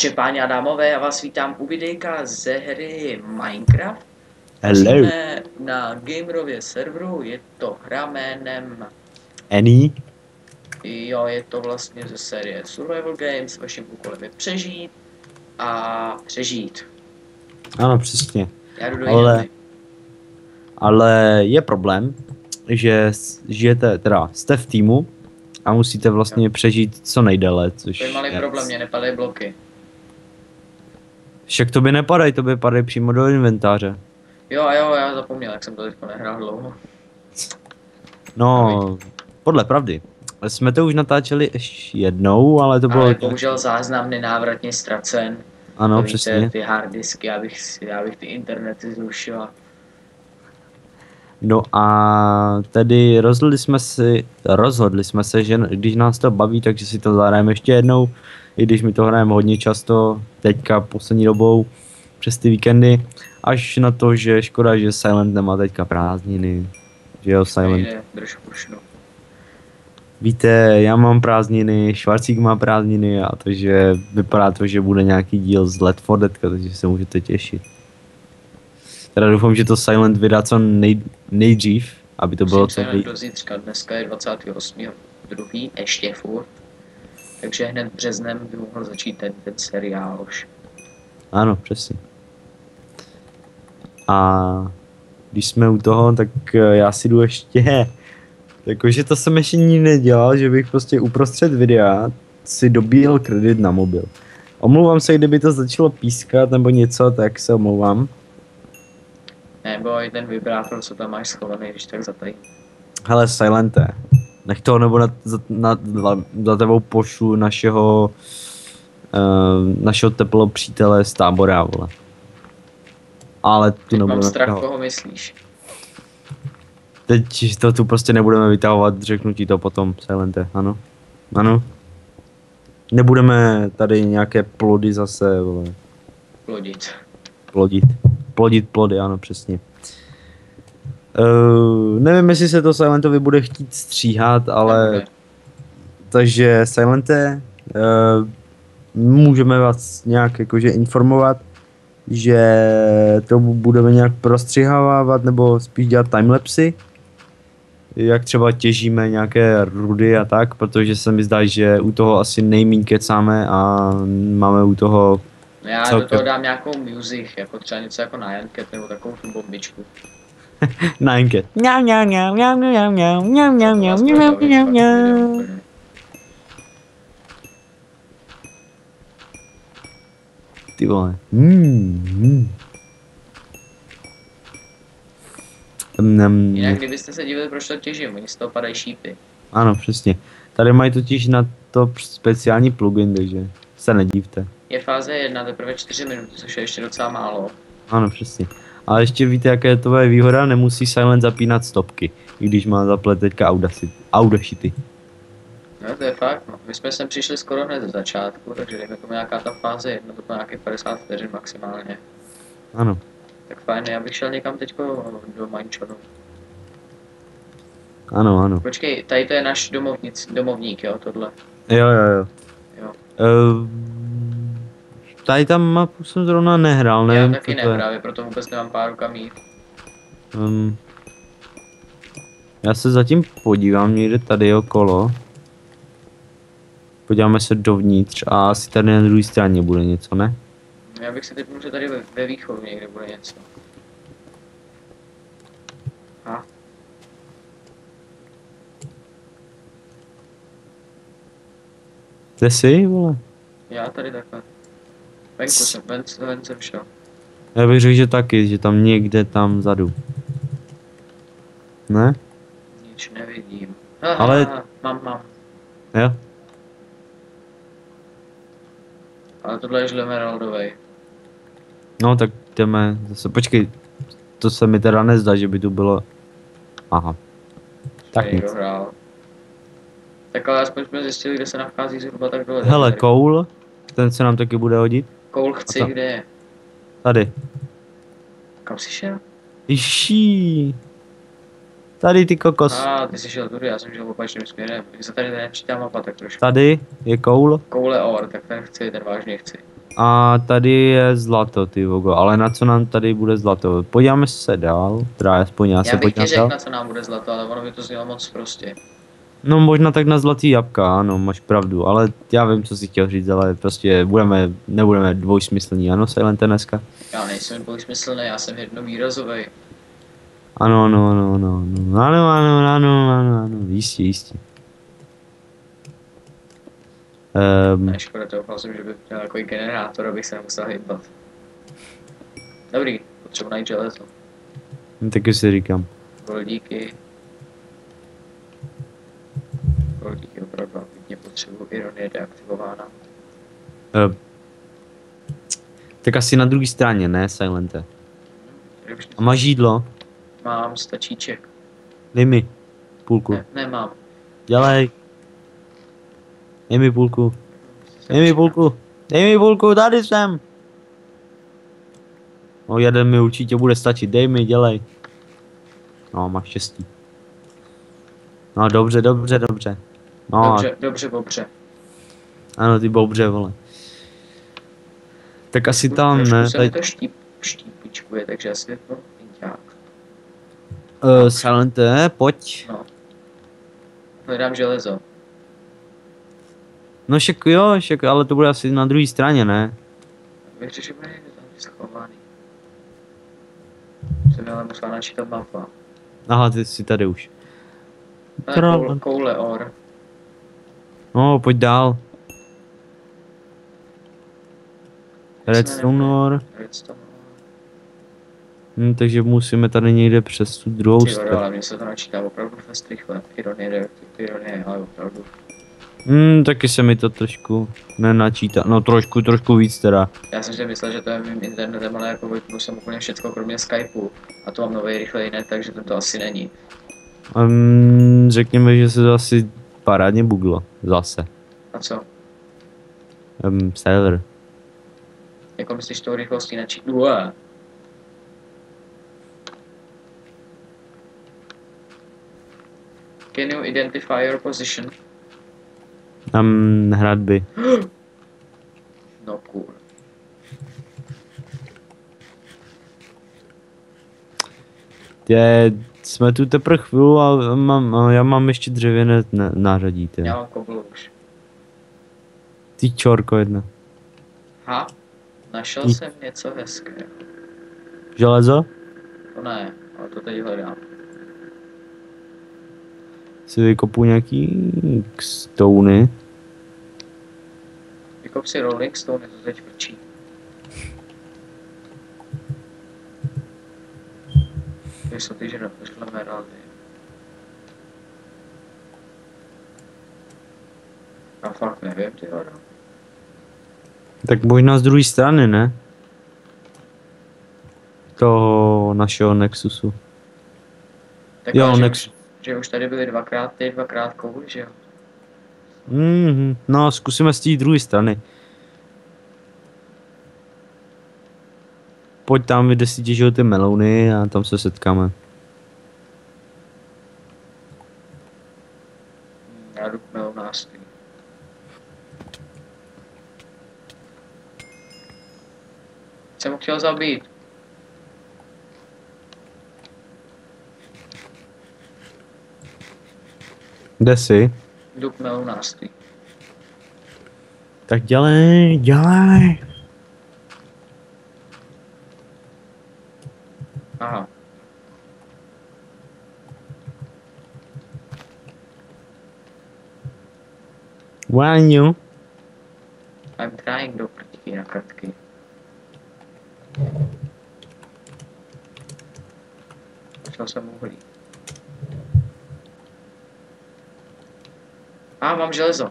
Takže páni a dámové, já vás vítám u videjka ze hry Minecraft. Hello. Jsme na gamerově serveru, je to hra jménem... Any? Jo, je to vlastně ze série Survival Games, vaším úkolem je přežít a přežít. Ano, přesně. Já jdu do jiné. Ale je problém, že žijete, teda jste v týmu a musíte vlastně přežít co nejdéle, což To je malý problém, mě nepadají bloky. Však to by padají přímo do inventáře. Jo, já zapomněl, jak jsem to teďko nehrál dlouho. No, podle pravdy. Jsme to už natáčeli ještě jednou, ale to bylo... Ale bohužel záznam nenávratně ztracen. Ano, To přesně. víte, ty harddisky, já bych ty internety zrušil. No a tedy rozhodli jsme se, že když nás to baví, takže si to zahrajeme ještě jednou, i když my to hrajeme hodně často, teďka poslední dobou, přes ty víkendy, až na to, že škoda, že Silent nemá teďka prázdniny, že jo, Silent. Víte, já mám prázdniny, Švarcík má prázdniny a takže vypadá to, že bude nějaký díl z Left 4 Dead, takže se můžete těšit. Teda doufám, že to Silent vydá co nejdřív, aby to bylo co do zítřka, dneska je 28.2. ještě furt. Takže hned březnem by mohl začít ten seriál už. Ano, přesně. A když jsme u toho, tak já si jdu ještě... Takže to jsem ještě nikdy nedělal, že bych prostě uprostřed videa si dobíjel kredit na mobil. Omlouvám se, kdyby to začalo pískat nebo něco, tak se omlouvám. Nebo i ten vibrátor, co tam máš schovaný, když tak zataj. Hele, Silente, nech toho, nebo za tebou pošlu našeho teplo přítele z tábora, vole. Ale tu nebudeme... Mám strach, koho myslíš. Teď to tu prostě nebudeme vytahovat, řeknu ti to potom, Silente, ano. Ano. Nebudeme tady nějaké plody zase, vole. Plodit plody, ano, přesně. Nevím, jestli se to Silentovi bude chtít stříhat, ale... Nebude. Takže Silente, můžeme vás nějak jakože informovat, že to budeme nějak prostřihávat nebo spíš dělat timelapsy. Jak třeba těžíme nějaké rudy a tak, protože se mi zdá, že u toho asi nejmíň kecáme a máme u toho... No já do toho dám nějakou music, jako třeba něco jako na Janket nebo takovou tu bombičku. Na Janket. Ty vole. Jinak kdybyste se divili, proč to těžím, oni z toho padají šípy. Ano, přesně. Tady mají totiž na to speciální plugin, takže se nedívte. Je fáze 1, teprve 4 minuty, což je ještě docela málo. Ano, přesně. Ale ještě víte, jaké to je výhoda, nemusí Silent zapínat stopky, i když má zaplet teďka Audacity. No to je fakt, no. My jsme sem přišli skoro hned ze začátku, takže dejme tomu nějaká ta fáze 1, to bylo nějakých 50 vteřin maximálně. Ano. Tak fajn, já bych šel někam teďko do Minechonu. Ano, ano. Počkej, tady to je náš domovník, jo, tohle. Jo. Jo. Tady tam mapu jsem zrovna nehrál, nevím, já taky ne, právě proto vůbec nemám pár kam jít. Já se zatím podívám někde tady okolo. Podíváme se dovnitř a asi tady na druhé straně bude něco, ne? Já bych si teď že tady ve východu někde bude něco. A? Kde jsi, vole? Já tady takhle. Venku jsem, ven jsem šel. Já bych řekl, že taky, že tam někde tam vzadu. Ne? Nic nevidím. Ale... Mám. Jo? Ale tohle je žlemeraldovej. No tak jdeme zase, počkej, to se mi teda nezdá, že by tu bylo... Aha. Tak nic. Tak ale aspoň jsme zjistili, kde se nachází zhruba tak dole. Hele, koul, ten se nám taky bude hodit. Koul chci, kde je? Tady. Kam jsi šel? Iší. Tady ty kokos. Ty jsi šel tudy, já jsem šel opačným směrem. Když se tady nečítá mapa tak trošku. Tady je koul. Koule or, tak ten chci, ten vážně chci. A tady je zlato, ty vogo, ale na co nám tady bude zlato? Podíváme se dál, teda aspoň já se Já bych ti podívám řekl, dál. na co nám bude zlato, ale ono by to znělo moc prostě. No možná tak na zlatý jabka, ano, máš pravdu, ale já vím, co jsi chtěl říct, ale prostě nebudeme dvojsmyslní, ano, Silente dneska? Já nejsem dvojsmyslný, já jsem jednovýrazový. Ano, jistě, jistě. Ne, škoda, to myslím, že bych měl takový generátor, abych se nemusel hýbat. Dobrý, potřebuji najít železo. Taky si říkám. Goldíky. Goldíky opravdu hodně potřebuji, ironie deaktivována. Tak asi na druhé straně, ne, Silente? A máš jídlo? Mám stačíček. Dej mi půlku. Ne, nemám. Dělej. Dej mi půlku. Dej mi půlku. Dej mi půlku, tady jsem. No jeden mi určitě bude stačit, dej mi, dělej. No, máš štěstí. No dobře. No, Dobře. ano, ty bobře, vole. Tak asi tam, Trošku ne? se mi to štípičkuje, takže asi je to pinťák. Silente, pojď. No. Hledám železo. No však jo, ale to bude asi na druhé straně, ne? Bych řekl, že bude někde tam schovaný. Jsem ale musela načítat mapa. Aha, ty jsi tady už. Koule or. No, pojď dál. Redstone ore. Redstone. Takže musíme tady někde přes tu druhou Ty stranu. ale mně se to načítá opravdu fest rychle. Ironie, ale opravdu. Taky se mi to trošku nenačítá. No trošku víc teda. Já jsem si myslel, že to je mým internetem, ale jako vypnu jsem úplně všecko kromě Skypeu. A to mám nový rychlej net, takže to asi není. Řekněme, že se to asi parádně buglo. Zase. A co? Server. Jako myslíš tou rychlostí načítá? Can you identify your position? Hradby. No cool. Jsme tu teprve chvíli a já mám ještě dřevěné nářadí. Já mám koblu už. Ty čorko jedna. Ha? Našel jsem něco hezkého. Železo? To ne, ale to teď hledám. Si vykopu nějaký stony. Vykop si Rolling Stone, to teď vrčí. Tady jsou ty žrlemeraldy. Já fakt nevím, ty vado. Tak možná z druhé strany, ne? Toho našeho Nexusu. Tak Jo, ale Nexus. že už tady byly dvakrát kouli, že jo? No, zkusíme z té druhé strany. Pojď tam, kde si těžil ty melouny a tam se setkáme. Já jdu k melounářství. Jsem ho chtěl zabít. Kde jsi? Jdu k melounářství. Tak dělej. Aha. Váňu. I'm trying do prtiky na kartky. Našel jsem uhlí. Mám železo.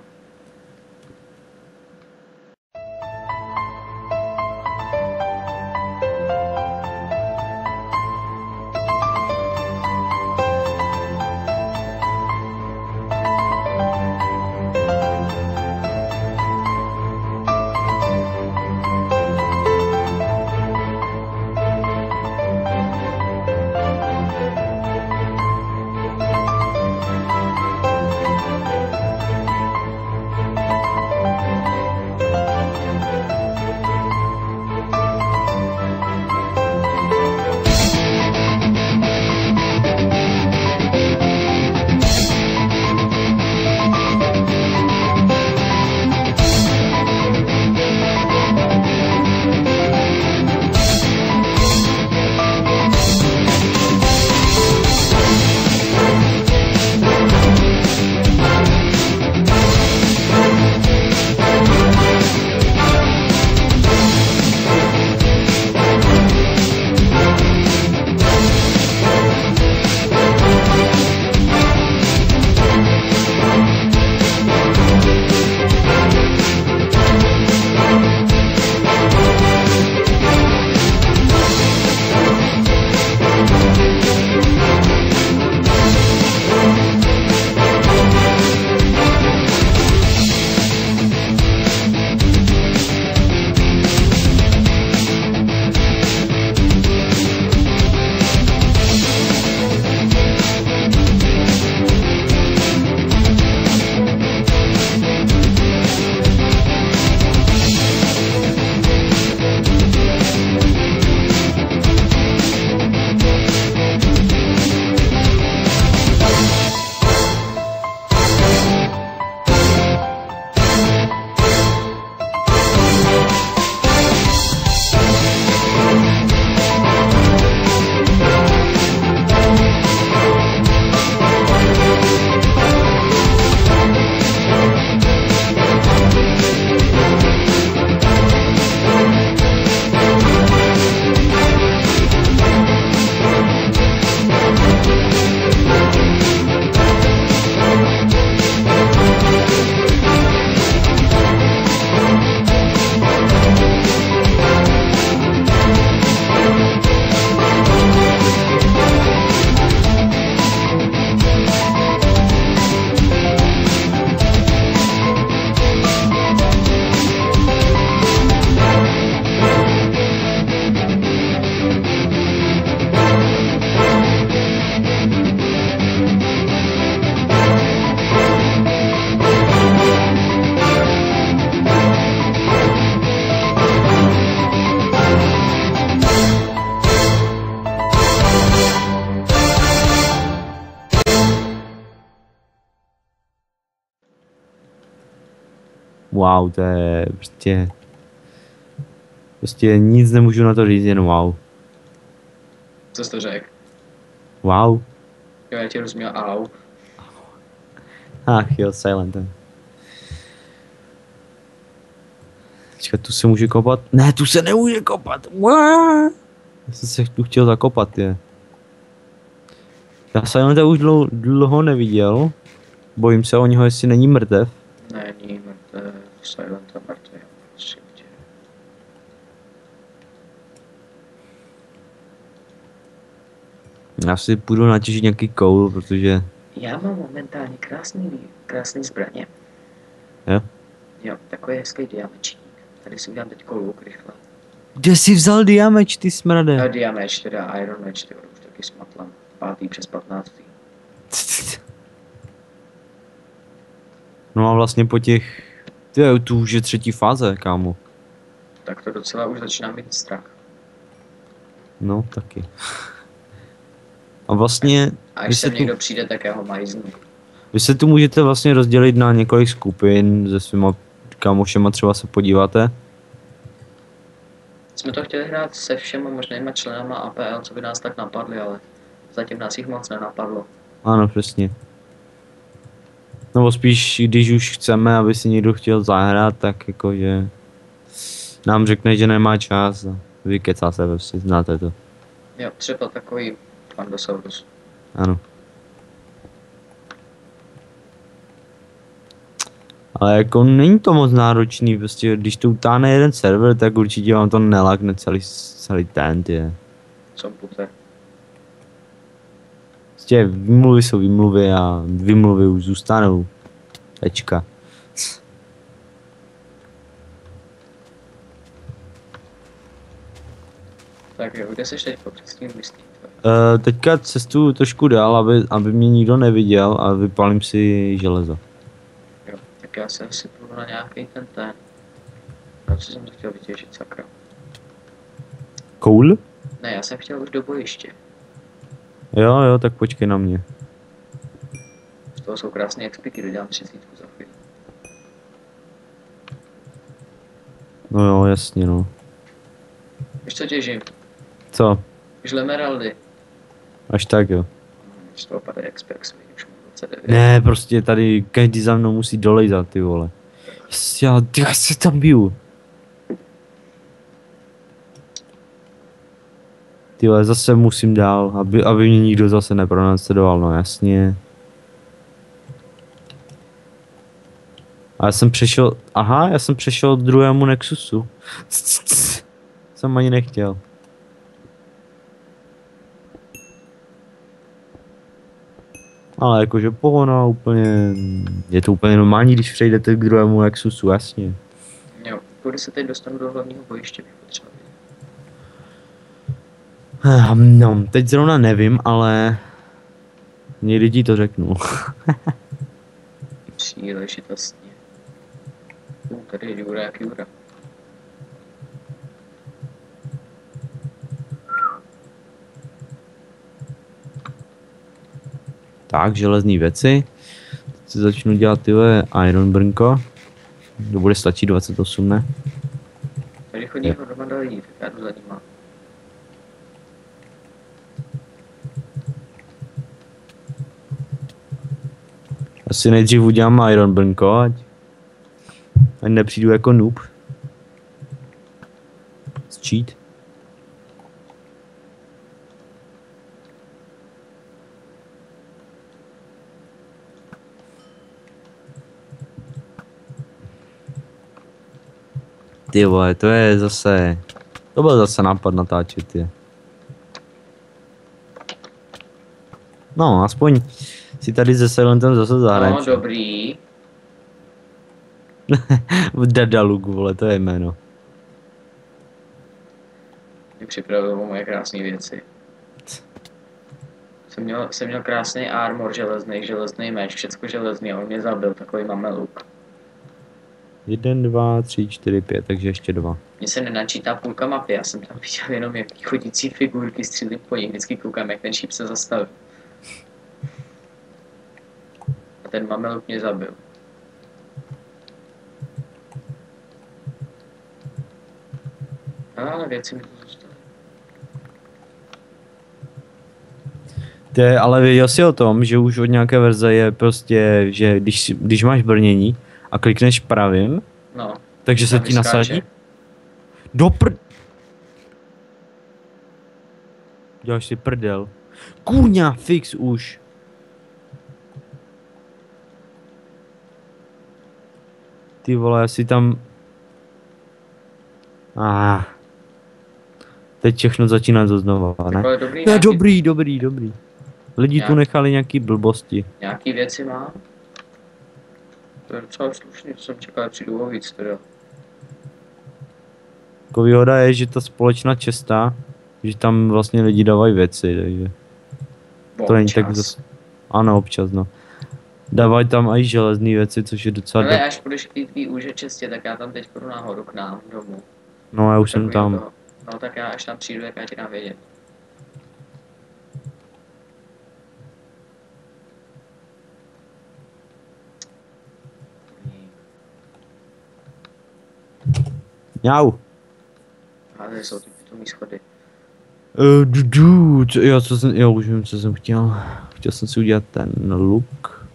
wow, to je prostě... Prostě nic nemůžu na to říct, jen wow. Co jsi to řekl? Wow. Jo, já ti rozuměl au. Ach jo, silent. Počkat, tu se může kopat? Ne, tu se nemůže kopat. Já jsem se tu chtěl zakopat, je. Já Silenta už dlouho neviděl. Bojím se o něho, jestli není mrtev. Není mrtev, Silenta mrtev. Já si půjdu natěžit nějaký koul, protože... Já mám momentálně krásný zbraně. Jo? Jo, takový hezký diamečník. Tady si udělám teď koluk rychle. Kde jsi vzal diameč, ty smrade? Diameč, teda Iron Match, ty už taky smatlam. 5. přes 15. No a vlastně po těch... Tyjo, tu už je 3. fáze, kámo. Tak to docela už začíná mít strach. No, taky. A vlastně... A až sem někdo přijde, tak já ho majznu. Vy se tu můžete vlastně rozdělit na několik skupin se svýma kámošema, třeba se podíváte. Jsme to chtěli hrát se všema možnýma členama APL, co by nás tak napadly, ale zatím nás jich moc nenapadlo. Ano, přesně. Nebo spíš, když už chceme, aby si někdo chtěl zahrát, tak jakože nám řekne, že nemá čas a vykecá se, prostě znáte to. Jo, třeba takový Pandosaurus. Ano. Ale jako není to moc náročný, prostě když to utáhne jeden server, tak určitě vám to nelagne celý ten, je. Co puter. Prostě výmluvy jsou výmluvy a výmluvy už zůstanou. Tečka. Tak jo, kde seš teď před tím myslí? Teďka cestuju trošku dál, aby mě nikdo neviděl a vypálím si železo. Jo, tak já se asi půjdu na nějaký ten. Na co jsem to chtěl vytěžit, sakra. Koul? Ne, já jsem chtěl už do bojiště. Jo, tak počkej na mě. Z toho jsou krásné expiky, dodělám 30 za chvíli. No jo, jasně no. Víš co těžím? Co? Žlemeraldy. Až tak jo. Z toho padají expex, už mám 29. Ne, prostě tady každý za mnou musí dolejzat, ty vole. Já se tam biju. Ty vole, zase musím dál, aby mě nikdo zase nepronásledoval, no jasně. A já jsem přešel k druhému Nexusu. Jsem ani nechtěl. Ale jakože pohoda úplně, je to úplně normální, když přejdete k druhému Nexusu, jasně. Jo, kudy se teď dostanu do hlavního bojiště, bych potřeboval. No, teď zrovna nevím, ale někdy ti to řeknu. Příležitostně. Tady je Jura jak Jura. Tak, železný věci. Teď si začnu dělat tyhle Iron Brnko. To bude stačit 28, ne? Tady chodí hromada lidí, tak já jdu za nima. Asi nejdřív udělám Iron Brnko, ať nepřijdu jako noob. Cheat. Ty vole, to byl zase nápad natáčet, je. No, aspoň si tady se Silentem zase zahraješ. No, dobrý. Dadaluk, vole, to je jméno. Mě připravil o moje krásné věci. Jsem měl krásný armor železný meč, všecko železný a on mě zabil, takový mameluk. 1, 2, 3, 4, 5, takže ještě 2. Mně se nenačítá půlka mapy, já jsem tam viděl jenom jaký chodící figurky, střílím po nich, vždycky koukám, jak ten šíp se zastavil. A ten mameluk mě zabil. Ale věci mi to zůstaly. Ale věděl jsi o tom, že už od nějaké verze je prostě, že když máš brnění a klikneš pravým, No. takže se Tam ti vyskáče. nasadí? Děláš si prdel. Kůňa, fix už. Ty vole, asi tam... Teď všechno začíná to znova, ne? Takhle dobrý, Ne, nějaký, dobrý. Lidi tu nechali nějaký blbosti. nějaký věci má. To je docela slušný, to jsem čekal, že přijdu o víc teda. Jako výhoda je, že ta společná česta, že tam vlastně lidi dávají věci, takže... To není tak zase... Ano, občas, no. Dávají tam i železné věci, což je docela... Ale až půjdeš k tvý úže čestě, tak já tam teď půjdu nahoru k nám domů. No, já už jsem tam. Toho. No tak já až tam přijdu, jak já ti dám vědět. Jau. A tady jsou ty pitomý schody. Jo, už vím, co jsem chtěl. Chtěl jsem si udělat ten look.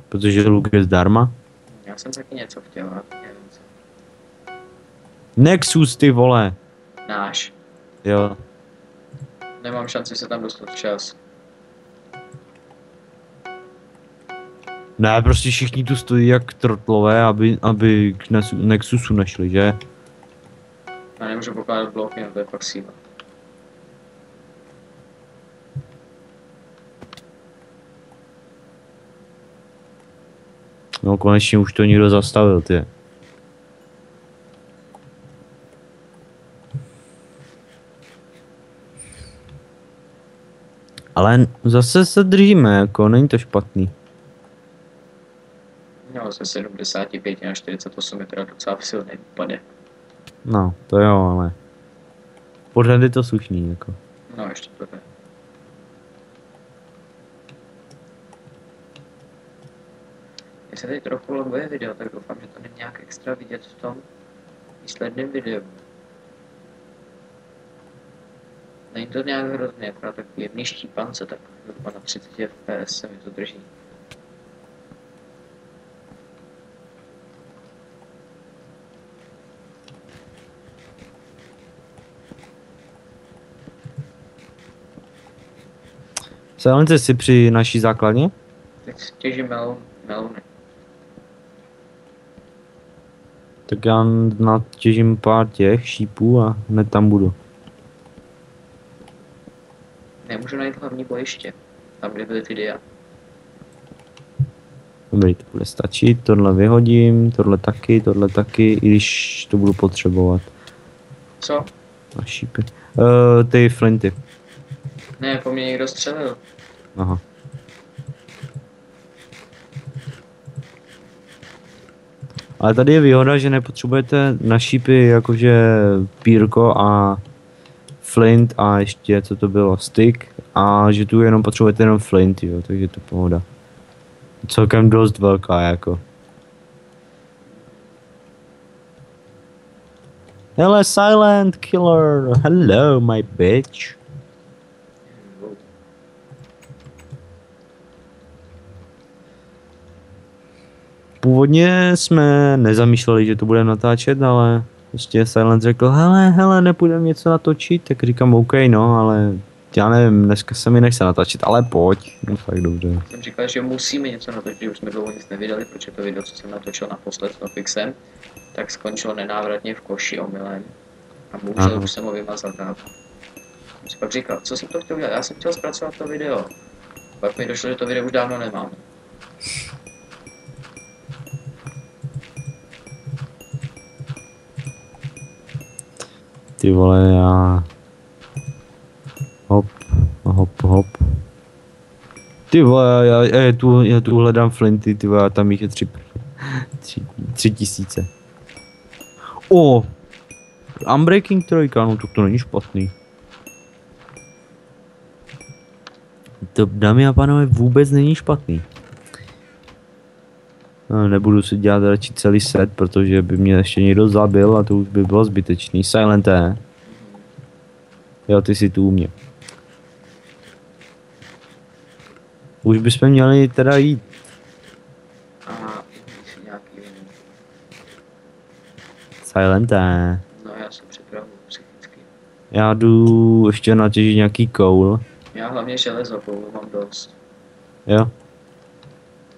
Protože look je zdarma. Já jsem taky něco chtěl, ale nevím co. Nexus, ty vole. Náš. Jo. Nemám šanci se tam dostat včas. Ne, prostě všichni tu stojí jak trotlové, aby k Nexusu nešli, že? Já nemůžu pokládat bloky, no to je fakt síla. No konečně už to někdo zastavil, ty. Ale zase se držíme, jako není to špatný. No, ze 75 na 48 je teda docela silný výpadek. No, to jo, ale... Pořád je to slušný, jako. No, ještě to jde. Mně se tady trochu loguje video, tak doufám, že to není nějak extra vidět v tom výsledném videu. Není to nějak hrozný, akorát takový jemný štípance, tak zhruba na 30 fps se mi to drží. Silence si při naší základně? Teď těžím melouny. Tak já natěžím pár těch šípů a hned tam budu. Nemůžu najít hlavní bojiště, tam kde byly ty dia. Dobrý, to bude stačit, tohle vyhodím, tohle taky, i když to budu potřebovat. Co? A šípy. Ty flinty. Ne, po mně někdo střelil. Aha. Ale tady je výhoda, že nepotřebujete na šípy jakože pírko a flint a ještě co to bylo, stick a že tu jenom potřebujete jenom flint, jo, takže to pohoda. Celkem dost velká jako. Hele, silent killer, hello my bitch. Původně jsme nezamýšleli, že to budeme natáčet, ale prostě Silent řekl, hele, nepůjdeme něco natočit, tak říkám OK, no, ale já nevím, dneska se mi nechce natáčet, ale pojď, no fakt dobře. Jsem říkal, že musíme něco natočit, už jsme dlouho nic nevydali, protože to video, co jsem natočil naposled s Nofixem, tak skončilo nenávratně v koši omylem. A bohužel už jsem ho vymazal dávno. Jsem si pak říkal, co jsem to chtěl udělat, já jsem chtěl zpracovat to video. Pak mi došlo, že to video už dávno nemám. Ty vole, já... Hop. Ty vole, já tu hledám flinty, ty vole, tam jich je 3000. O! Unbreaking 3, no to není špatný. To, dámy a pánové, vůbec není špatný. Nebudu si dělat radši celý set, protože by mě ještě někdo zabil a to už by bylo zbytečný. Silente. Jo, ty si tu u mě. Už bychom měli teda jít. A si nějaký jiný. Silente. No já se připravuju psychicky. Já jdu ještě natěžit nějaký koul. Já hlavně železo koulu mám dost. Jo.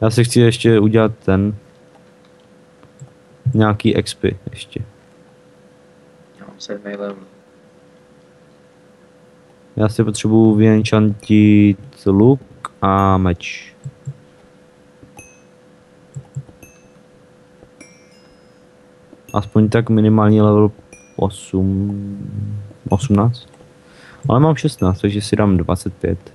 Já si chci ještě udělat ten. Nějaký expy ještě. Já mám 7. level. Já si potřebuju vyenchantit luk a meč. Aspoň tak minimální level 18. Ale mám 16, takže si dám 25.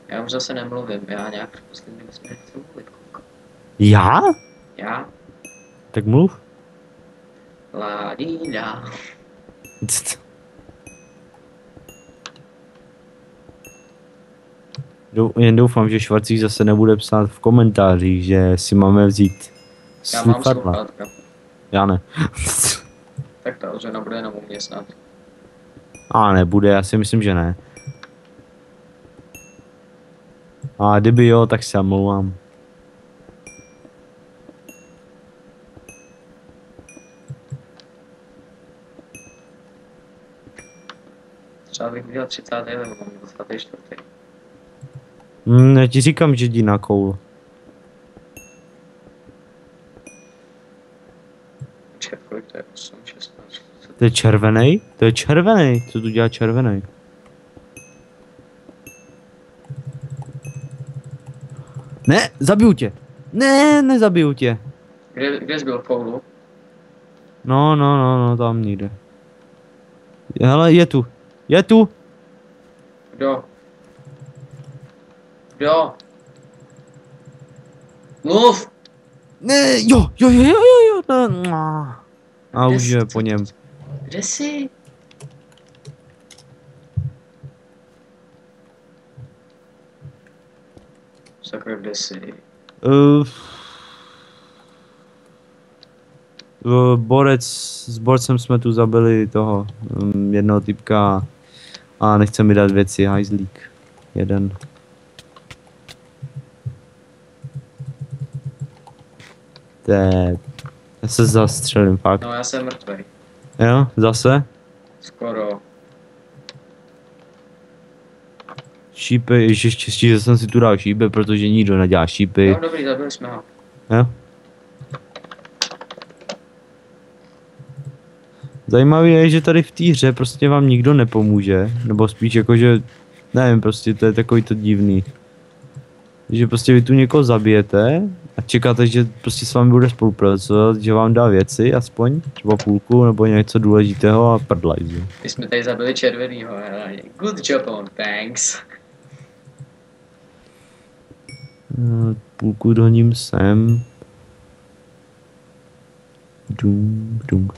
Já už zase nemluvím, já nějak poslední jsme nechci mluvit. Já? Já? Tak mluv. La di da. Jen doufám, že Švarcík zase nebude psát v komentářích, že si máme vzít Já mám sluchadla. sluchátka. Já ne. Tak ta ozvěna bude jenom u mě snad. A nebude, já si myslím, že ne. A kdyby jo, tak se omlouvám. Třeba bych udělal 30. level, mám 24. Já ti říkám, že jdi na koul. Počkej, kolik to je? 8, 16. To je červený? To je červený. Co tu dělá červený? Ne, zabiju tě. Ne, nezabiju tě. Kde jsi byl v koulu? No, tam někde. Hele, je tu. Je tu. Kdo? Kdo? Mluv! Ne, jo. Ne. A už je po něm. Kde jsi? Sakra, kde jsi? S borcem jsme tu zabili toho jednoho typka a nechce mi dát věci, hajzlík. Jeden. Já se zastřelím fakt. No, já jsem mrtvej. Jo, zase? Skoro. Šípy, ještě štěstí, že jsem si tu dal šípy, protože nikdo nedělá šípy. No dobrý, zabili jsme ho. Jo. Zajímavé je, že tady v té hře prostě vám nikdo nepomůže, nebo spíš jako, že nevím, prostě to je takový to divný. Že prostě vy tu někoho zabijete a čekáte, že prostě s vámi bude spolupracovat, že vám dá věci, aspoň třeba půlku nebo něco důležitého a prdlajzu. My jsme tady zabili červenýho, hele. Good job on, thanks. Půlku doním sem. Dung.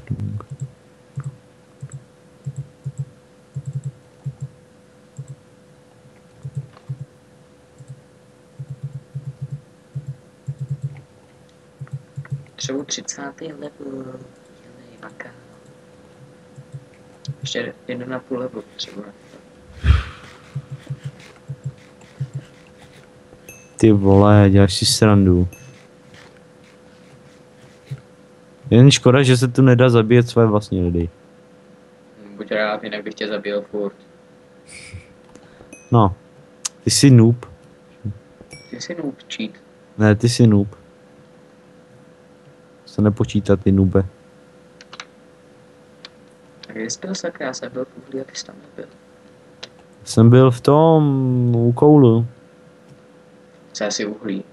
Třeba 30. level. Dělej, maká. Ještě 1,5 level třeba. Ty vole, děláš si srandu. Jen škoda, že se tu nedá zabíjet své vlastní lidi. Buď rád, jinak bych tě zabil furt. No, ty jsi noob. Ty jsi noob cheat. Ne, ty jsi noob. Se nepočítá ty nube. A kde jsi byl, sakra? Já jsem byl v uhlí a ty jsi tam nebyl. Jsem byl v tom u koulu. Co asi uhlí?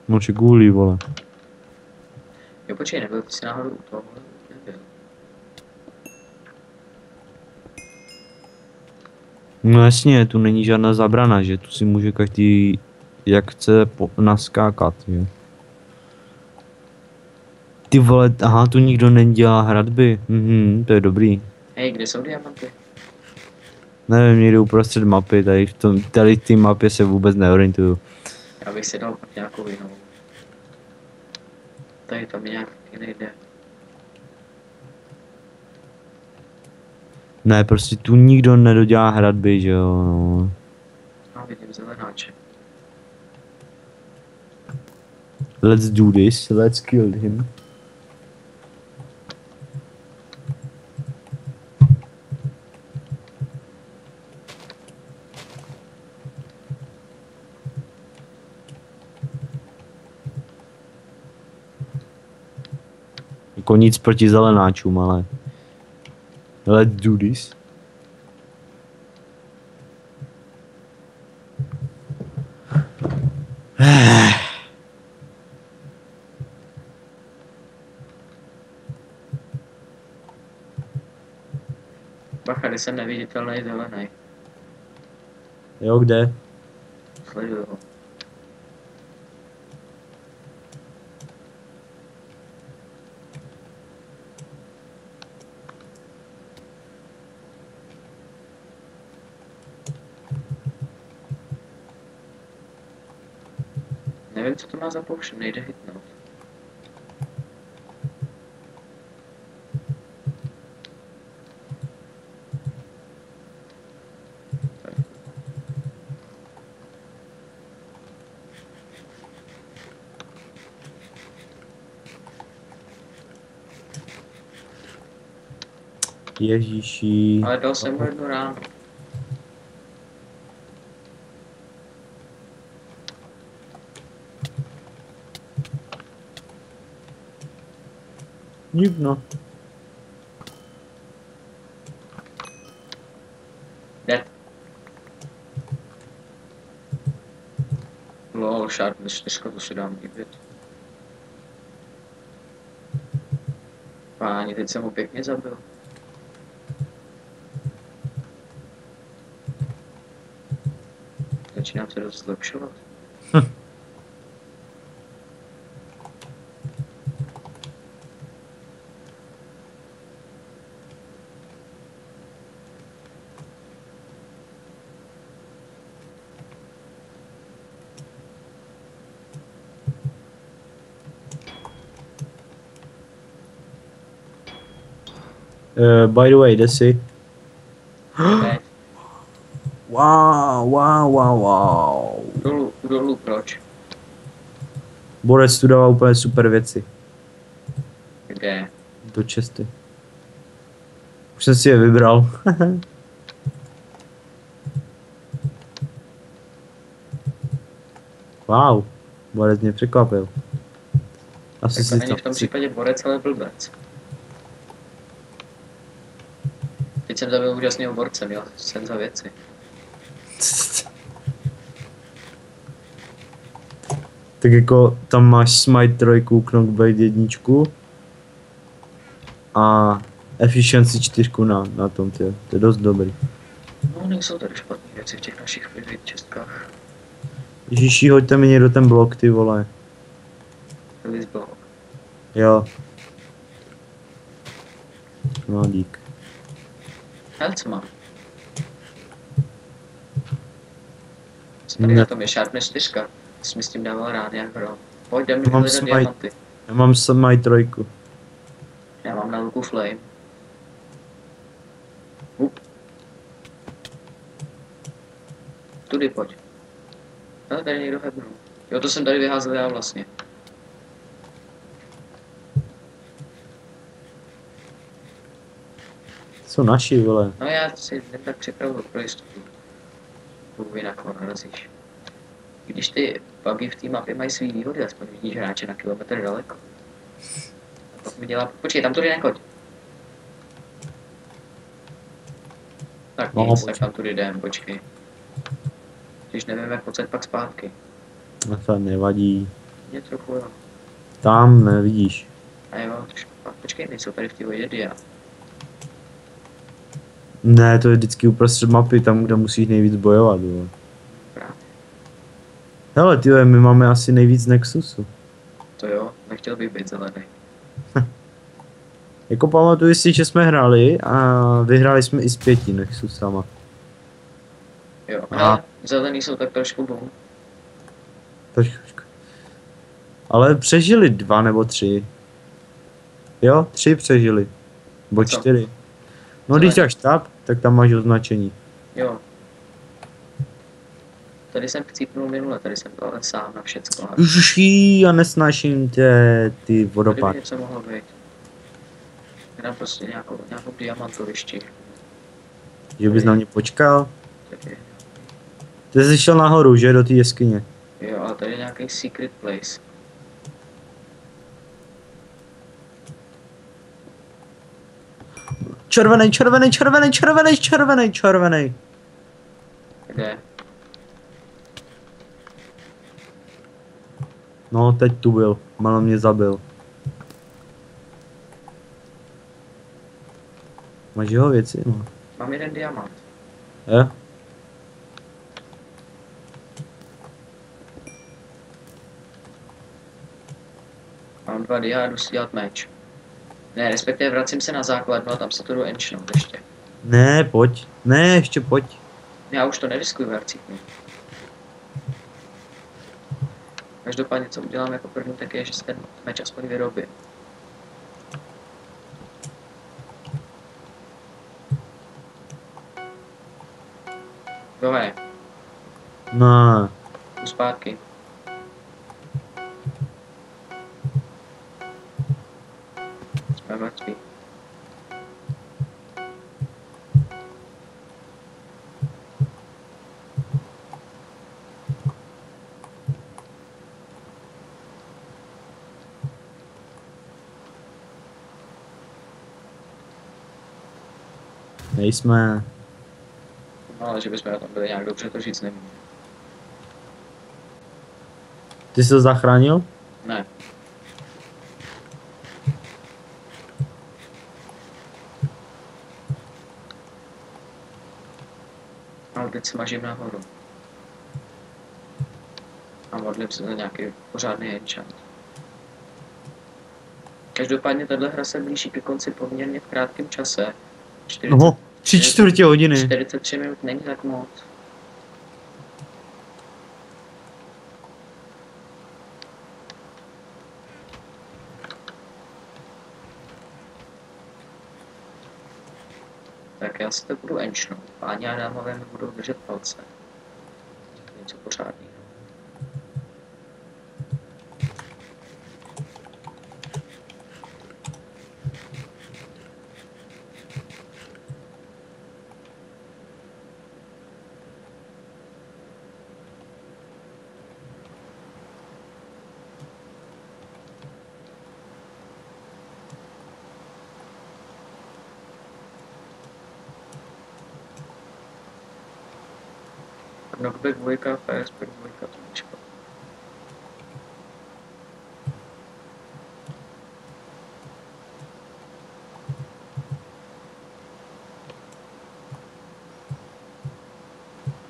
Moči gůlí, vole. Jo, počkej, nebyl ty jsi náhodou u toho? Nebyl. No jasně, tu není žádná zabrana, že tu si může každý jak chce naskákat, jo. ty vole, aha, tu nikdo nedělá hradby. To je dobrý. Hej, kde jsou diamanty? Nevím, někde uprostřed mapy, tady v té mapě se vůbec neorientuju. Já bych si dal pak nějakou jinou. Tady to mi nějak nejde. Ne, prostě tu nikdo nedodělá hradby, že jo, no. No, vidím zelenáče. Let's do this, let's kill him. Jako nic proti zelenáčům, ale... Let's do this. Bacha, když jsem neviditelný zelený. Jo, kde? Sleduju ho. Nevím, co to má za potion, nejde hitnout. Ježíši. Ale dal jsem mu jednu ránu. Divno. Dead. Lol, Sharpness 4, to si dám líbit. Páni, teď jsem ho pěkně zabil. Začínám se dost zlepšovat. By the way, jde si. Ne, Wow. dolů, proč? Borec tu dává úplně super věci. Kde? Do česty. Už jsem si je vybral. Wow, Borec mě překvapil. Asi Tak si ani v tom případě borec, ale blbec. Teď jsem zabil úžasného borce, měl jsem za věci. Tak jako tam máš Smite 3, Knockback 1 a Efficiency 4 na tom, to je dost dobrý. No, nejsou tady špatné věci v těch našich private čestkách. Ježíši, hoďte mi někdo ten blok, ty vole. Release block. Jo. No, dík. Hele, co mám? Tady na tom je Sharpness 4. Jsi mi s tím dával rány jak hro. Pojď, jdem mi Mám hledat smite. diamanty. Já mám Smite 3. Já mám na luku flame. Tudy pojď. Ale tady někdo hebnul. Jo, to jsem tady vyházel já vlastně. Jsou naši, vole. No já si jen tak připravuju pro jistotu. Půjdu jinak ho narazíš. Když ty bugy v té mapě mají svý výhody, aspoň vidíš hráče na kilometr daleko. A pak mi dělá... Počkej, tam tudy nechoď. Tak No, nic, počkej. tak tam tudy jdem, počkej. Když nevím, jak pocet pak zpátky. No to nevadí. Mě trochu jo. Tam nevidíš. A jo, počkej, nejsou tady v té vodě dia. Ne, to je vždycky uprostřed mapy, tam, kde musíš nejvíc bojovat, vole. Právě. Hele, tyhle, my máme asi nejvíc Nexusu. To jo, nechtěl bych být zelený. Jako pamatuju si, že jsme hráli a vyhráli jsme i s 5 Nexusama. Jo, Aha. hele, zelený jsou tak trošku boom. Trošku. Ale přežili 2 nebo 3. Jo, 3 přežili. Nebo Co? 4. No Zelený. když dáš tab, tak tam máš označení. Jo. Tady jsem chcípnul minule, tady jsem byl ale sám na všecko. A Ježiši, já nesnáším ty tady by vodopády. něco mohlo být. Jenom prostě nějakou diamantovišti. Že bys na mě počkal. Tady, Ty jsi šel nahoru, že? Do té jeskyně. jo, ale tady je nějaký secret place. Červený, červený, červený, červený, červený, červený. Kde? No, teď tu byl. Malo mě zabil. Máš jeho věci? No. Mám jeden diamant. Jo? Mám 2 dia a jdu si dělat meč. Ne, respektive vracím se na základnu a tam se to jdu enchnout ještě. Ne, pojď. Ne, ještě pojď. Já už to neriskuju vracítnu. Každopádně, co udělám jako první, tak je, že si ten meč aspoň vyrobím. Dohej, No. jdu zpátky. Jsme mrtví. Nejsme. No, ale že bychom na tom byli nějak dobře, to říct nemůžu. Ty jsi to zachránil? Ne. Ale teď se mažím nahoru. A modlím se za nějaký pořádný enchant. Každopádně tahle hra se blíží ke konci poměrně v krátkém čase. 40, No, 3/4 hodiny. 43 minut není tak moc. Tak já si to budu enchnout. Páni a dámové mi budou držet palce. Něco pořádného. Knockback 2, Firespec 2, to není špatné.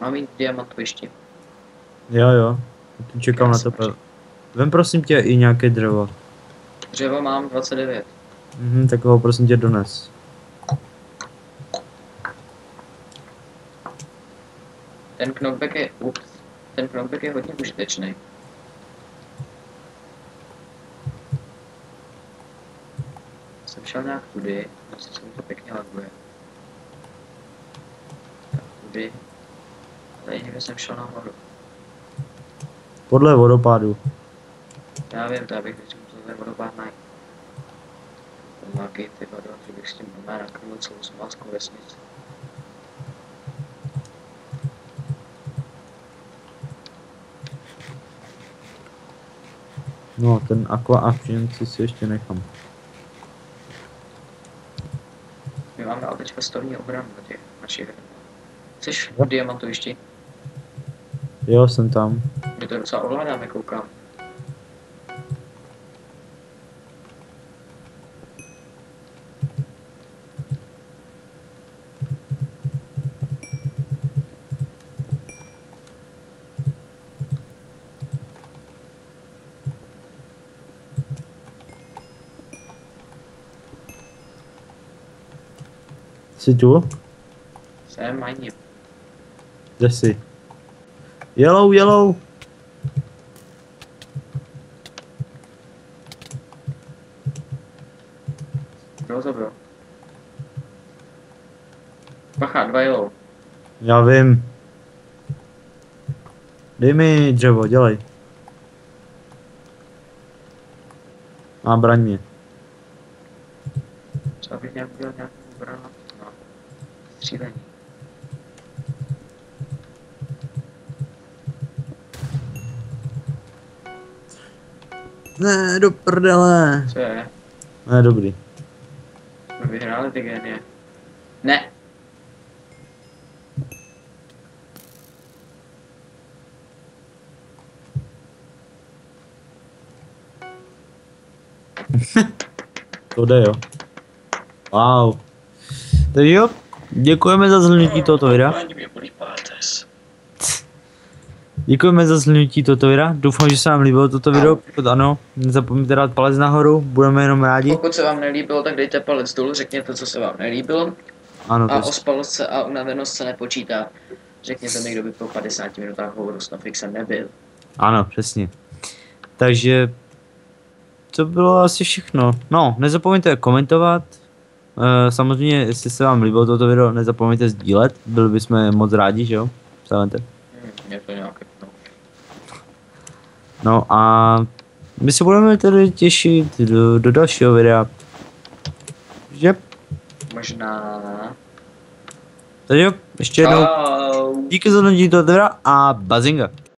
Mám jít diamantovišti. Jo, jo. Tu čekám na tebe. Vem prosím tě i nějaké dřevo. Dřevo mám 29. Tak ho prosím tě dones. Ten knockback je hodně užitečný. Jsem šel nějak tudy, vlastně se mi to pěkně laguje. Tak tudy. Tady někde jsem šel nahoru. Podle vodopádu. Já vím, to bych vždycky musel ten vodopád najít. To nějaký ty vodo, že bych s tím normálně nakrmil celou somalskou vesnici. No, ten Aqua Action si ještě nechám. My máme ale teďka stolní obranu na těch našich. Chceš Jo. diamantovišti? Jo, jsem tam. My to docela ovládáme, koukám. Jsi tu? Jsem ani. Kde jsi? Yellow, yellow. Kdo to byl? Bacha, 2 jelou. Já vím. Dej mi dřevo, dělej. A braň mě. Co bych nějak udělal nějakou granatu? No. Střílení. Ne, do prdele. Co je? Ne, dobrý. Jsme vyhráli ty genie. Ne. To jde, jo. Wow. Takže jo, děkujeme za zhlédnutí tohoto videa. Ani mě bolí páteř. Děkujeme za zhlédnutí tohoto videa. Doufám, že se vám líbilo toto video. Pokud ano, nezapomeňte dát palec nahoru, budeme jenom rádi. Pokud se vám nelíbilo, tak dejte palec dolů, řekněte, co se vám nelíbilo. Ano, to A je... ospalost se a unavenost se nepočítá. Řekněte mi, kdo by po 50 minutách hovoru s Nofixem nebyl. Ano, přesně. Takže to bylo asi všechno. No, nezapomeňte komentovat. Samozřejmě, jestli se vám líbilo toto video, nezapomeňte sdílet. Byli bychom moc rádi, že jo? Vstavente. Je to nějaké. No a my se budeme tedy těšit do dalšího videa. Že? Možná. Takže jo, ještě jednou Čau. díky za zhlédnutí tohoto videa a bazinga.